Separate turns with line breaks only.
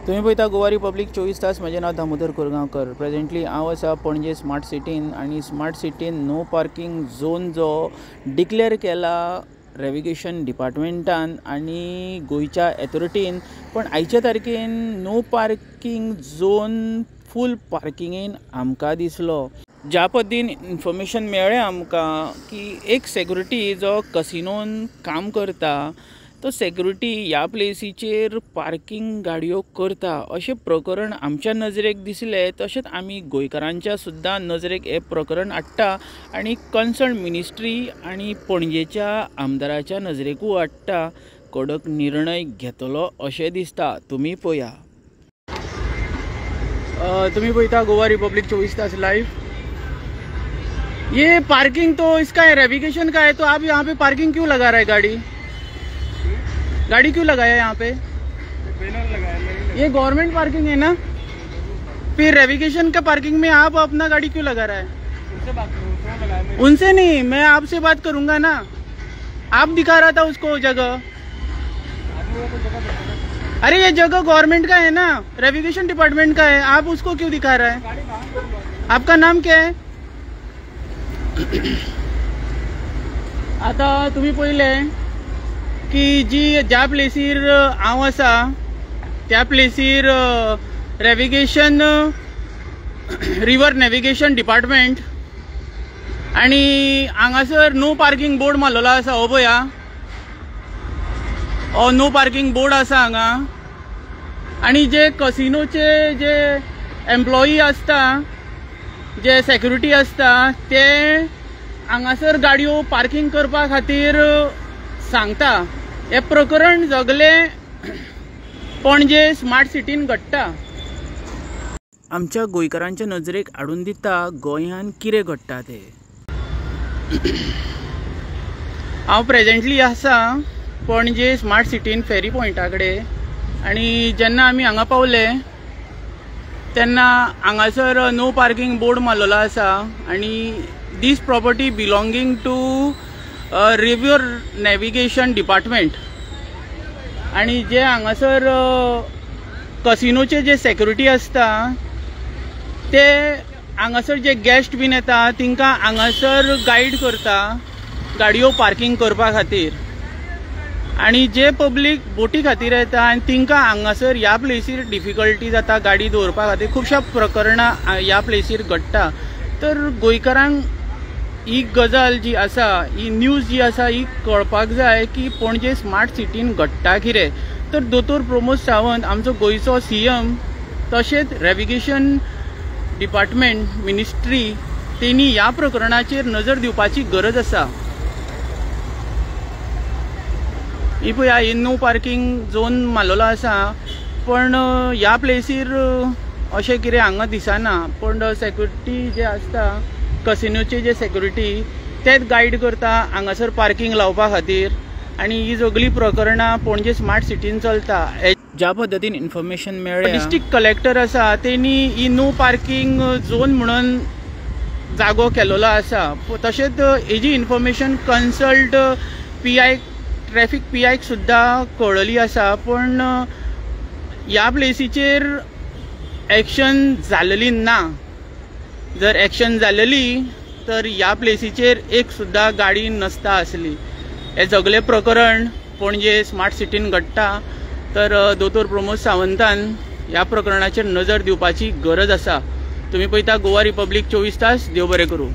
तुम्ही पळयता गोवा रिपब्लीक 24 तास. म्हजें नांव दामोदर कोरगांवकर. प्रेजेंटली हांव आसा पणजे स्मार्ट सिटीन आनी स्मार्ट सिटीन नो पार्किंग झोन जो डिक्लेअर केला रेविगेशन डिपार्टमेंटान आनी गोंयच्या एथॉरिटीन. पण आयच्या तारखेन नो पार्किंग झोन फूल पार्किंगेन आमकां दिसलो. ज्या पद्दतीन इन्फॉर्मेशन मेळ्ळें आमकां की एक सेक्युरिटी जो कसिनोन काम करता तो सेक्युरिटी ह्या प्लेसीचेर पार्किंग गाडयो करता अशें प्रकरण आमच्या नजरेक दिसलें. तशेंच आमी गोंयकारांच्या सुद्दां नजरेक हें प्रकरण हाडटा आनी कन्सर्न मिनिस्ट्री आनी पणजेच्या आमदाराच्या नजरेकूय हाडटा. कडक निर्णय घेतलो अशें दिसता. तुमी पळया. तुमी पळयता गोवा रिपब्लीक 24 तास लाइव. ये पार्किंग तो इसका है रेविगेशन का है, तो आप यहाँ पे पार्किंग क्यों लगा रहा है? गाड़ी क्यों लगाया यहाँ पे?
बैनर लगाया।
ये गवर्नमेंट पार्किंग है ना, फिर रेविगेशन का पार्किंग में आप अपना गाड़ी क्यों लगा रहा है?
उनसे बात करो,
उनसे नहीं, मैं आपसे बात करूंगा ना. आप दिखा रहा था उसको जगह. अरे ये जगह गवर्नमेंट का है ना, रेविगेशन डिपार्टमेंट का है, आप उसको क्यों दिखा रहा है? आपका नाम क्या है? आता तुम्ही पहिले की जी ज्या प्लेसीर हांव आसा त्या प्लेसीर रेविगेशन रिवर नेविगेशन डिपार्टमेंट आनी हांगासर नो पार्किंग बोर्ड मारलेलो आसा. हो पळया, हो नो पार्किंग बोर्ड आसा हांगा. आनी जे कसिनोचे जे एम्प्लॉई आसता, जे सेक्युरिटी आसता, ते हांगासर गाडयो पार्किंग करपा खातीर सांगता. हे प्रकरण जगले पणजे स्मार्ट सिटीन घडटा. आमच्या गोंयकारांच्या नजरेक हाडून दिता गोंयान कितें घडटा ते. हांव प्रेजेंटली आसा पणजे स्मार्ट सिटीन फेरी पॉइंटा कडेन. आनी जेन्ना आमी हांगा पावले तेन्ना हांगासर नो पार्किंग बोर्ड मारलेलो आसा. आनी this property belonging to river navigation department. आणि जे हांगासर कसिनोचे जे सेक्युरिटी आसता ते हांगासर जे गेस्ट बीन येता तिंकां हांगासर गाईड करता गाडयो पार्किंग करपा खातीर. आणि जे पब्लीक बोटी खातीर येता आनी तिंकां हांगासर ह्या प्लेसीर डिफिकल्टी जाता गाडी दवरपा खातीर. खुबशा प्रकरणां ह्या प्लेसीर घडटा. तर गोंयकारांक ही गजाल जी आसा, ही न्यूज जी आसा, ही कळपाक जाय की पणजे स्मार्ट सिटीन घडटा कितें. तर दोतोर प्रमोद सावंत आमचो गोंयचो CM तशेंच रेविगेशन डिपार्टमेंट मिनिस्ट्री तेणी ह्या प्रकरणाचेर नजर दिवपाची गरज आसा. ही पळया, ही नो पार्किंग झोन मारलेलो आसा. पण ह्या प्लेसीर अशें कितें हांगा दिसना. पण सेक्युरिटी जे आसता कसिनोचे जे सेक्युरिटी तेच गाईड करता हांगासर पार्किंग लावपा खातीर. आनी ही सगळी प्रकरणां पणजे स्मार्ट सिटीन चलता. ज्या पद्दतीन इन्फॉर्मेशन मेळ्ळें, डिस्ट्रिक्ट कलेक्टर आसा तेणी ही नो पार्किंग झोन म्हणून जागो केलेलो आसा. तशेंच हेजी इन्फॉर्मेशन कन्सल्ट PI ट्रॅफिक PIक सुद्दां कळयली आसा. पण ह्या प्लेसीचेर एक्शन जाल्ली ना. जर एक्शन जाल्ली तर ह्या प्लेसीचेर एक सुद्दां गाडी नसता आसली. हे सगळे प्रकरण पणजे स्मार्ट सिटीन घडटा. तर दोतोर प्रमोद सावंतान ह्या प्रकरणाचेर नजर दिवपाची गरज आसा. तुम्ही पळयता गोवा रिपब्लीक 24 तास. देव बरें करूं.